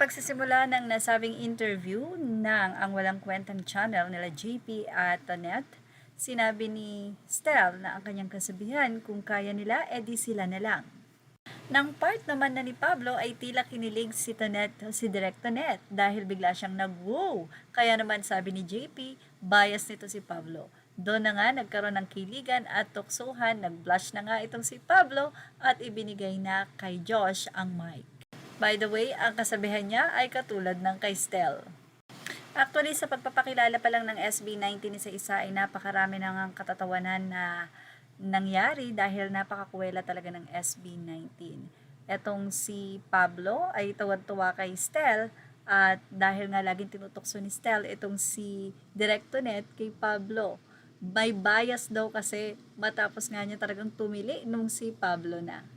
pagsisimula ng nasabing interview ng Ang Walang Kwentang channel nila JP at Tonette, sinabi ni Stel na ang kanyang kasabihan kung kaya nila, edi sila na lang. Nang part naman na ni Pablo ay tila kinilig si Tonette, si Direk Tonette dahil bigla siyang nag-wow. Kaya naman sabi ni JP, bias nito si Pablo. Doon na nga nagkaroon ng kiligan at tuksuhan, nag-blush na nga itong si Pablo at ibinigay na kay Josh ang mic. By the way, ang kasabihan niya ay katulad ng kay Stel. Actually, sa pagpapakilala pa lang ng SB19 isa-isa ay napakarami nang katatawanan na nangyari dahil napakakuwela talaga ng SB19. Etong si Pablo ay tawad-tuwa kay Stel at dahil nga laging tinutokso ni Stel itong si Direk Tonette kay Pablo. May bias daw kasi matapos nga niya talagang tumili nung si Pablo na.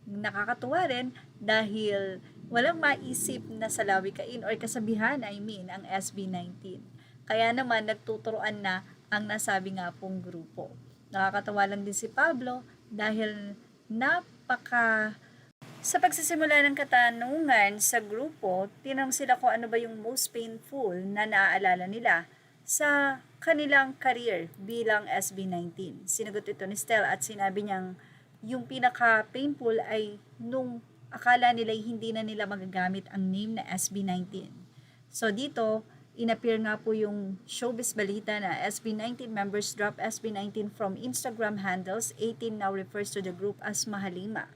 Nakakatuwa rin dahil walang maisip na salawikain or kasabihan, ang SB19. Kaya naman nagtuturoan na ang nasabi nga pong grupo. Nakakatawa lang din si Pablo dahil sa pagsisimula ng katanungan sa grupo, tinanong sila kung ano ba yung most painful na naaalala nila sa kanilang career bilang SB19. Sinagot ito ni Stel at sinabi niyang yung pinaka-painful ay nung akala nila hindi na nila magagamit ang name na SB19. So dito, inappear nga po yung showbiz balita na SB19 members drop SB19 from Instagram handles. 18 now refers to the group as Mahalima.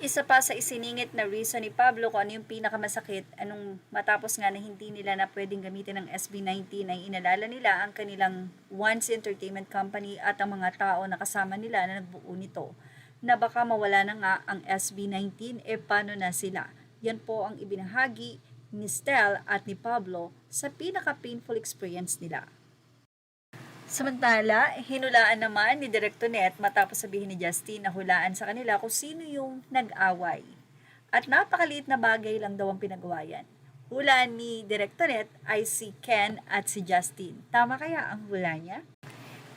Isa pa sa isiningit na reason ni Pablo kung ano yung pinakamasakit, anong matapos nga na hindi nila na pwedeng gamitin ng SB19 ay inalala nila ang kanilang Once Entertainment Company at ang mga tao na kasama nila na nagbuo nito, na baka mawala na nga ang SB19, paano na sila? Yan po ang ibinahagi ni Stel at ni Pablo sa pinaka-painful experience nila. Samantala, hinulaan naman ni Direk Tonette matapos sabihin ni Justin na hulaan sa kanila kung sino yung nag-away. At napakaliit na bagay lang daw ang pinagawa yan. Hula ni Direk Tonette ay si Ken at si Justin. Tama kaya ang hula niya?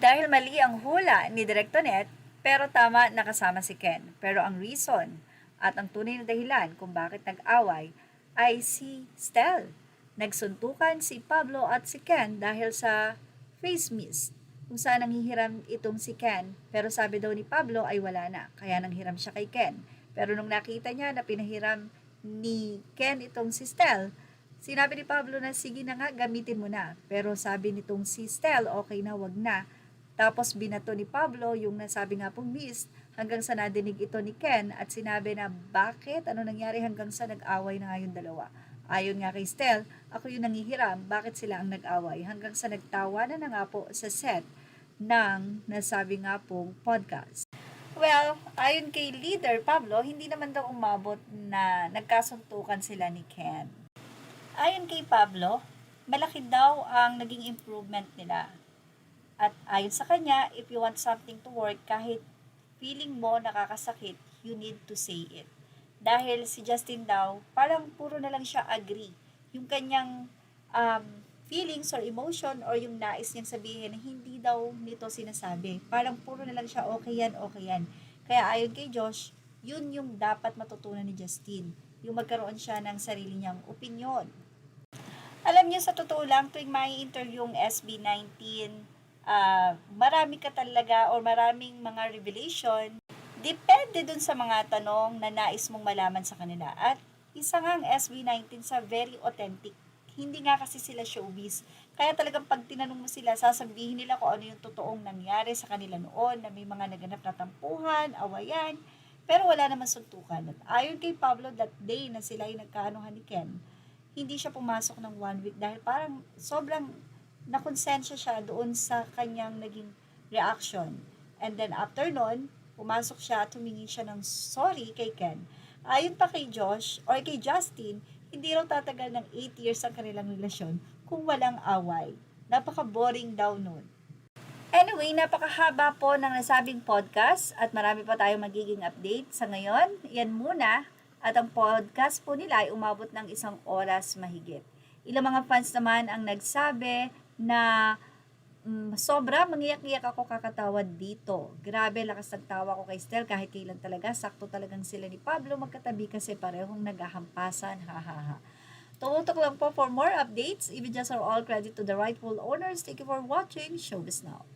Dahil mali ang hula ni Direk Tonette, pero tama nakasama si Ken. Pero ang reason at ang tunay na dahilan kung bakit nag-away ay si Stel. Nagsuntukan si Pablo at si Ken dahil sa face mist, kung saan nanghihiram itong si Ken, pero sabi daw ni Pablo ay wala na, kaya nanghiram siya kay Ken. Pero nung nakita niya na pinahiram ni Ken itong si Stel, sinabi ni Pablo na sige na nga, gamitin mo na. Pero sabi nitong si Stel, okay na, wag na. Tapos binato ni Pablo yung nasabi nga pong mist hanggang sa nadinig ito ni Ken at sinabi na bakit, ano nangyari hanggang sa nag-away na nga yung dalawa. Ayon nga kay Stel, ako yung nangihiram, bakit sila ang nag-away? Hanggang sa nagtawanan na nga po sa set ng nasabi nga pong podcast. Well, ayon kay leader Pablo, hindi naman daw umabot na nagkasuntukan sila ni Ken. Ayon kay Pablo, malaki daw ang naging improvement nila. At ayon sa kanya, if you want something to work, kahit feeling mo nakakasakit, you need to say it. Dahil si Justin daw, parang puro na lang siya agree. Yung kanyang feelings or emotion or yung nais niyang sabihin, hindi daw nito sinasabi. Parang puro na lang siya, okay yan, okay yan. Kaya ayon kay Josh, yun yung dapat matutunan ni Justin. Yung magkaroon siya ng sarili niyang opinyon. Alam niyo, sa totoo lang, tuwing may interview yung SB19, marami ka talaga or maraming mga revelation. Depende dun sa mga tanong na nais mong malaman sa kanila. At isa nga ang SB19 sa very authentic. Hindi nga kasi sila showbiz. Kaya talagang pag tinanong mo sila, sasabihin nila kung ano yung totoong nangyari sa kanila noon, na may mga naganap na tampuhan, awayan, pero wala naman suntukan. At ayon kay Pablo, that day na sila ay nagkaanuhan ni Ken, hindi siya pumasok ng 1 week dahil parang sobrang nakonsensya siya doon sa kanyang naging reaction. And then after nun, pumasok siya at humingi siya ng sorry kay Ken. Ayon pa kay Josh or kay Justin, hindi raw tatagal ng 8 years ang kanilang relasyon kung walang away. Napaka-boring daw nun. Anyway, napakahaba po ng nasabing podcast at marami pa tayong magiging update. Sa ngayon, yan muna. At ang podcast po nila ay umabot ng 1 oras mahigit. Ilang mga fans naman ang nagsabi na Sobra, mangiyak-iyak ako kakatawad dito. Grabe, lakas ng tawa ko kay Stel kahit kailan talaga. Sakto talagang sila ni Pablo magkatabi kasi parehong naghahampasan. Ha ha ha. Tumutok lang po for more updates. Even just are all credit to the rightful owners. Thank you for watching. Show this now.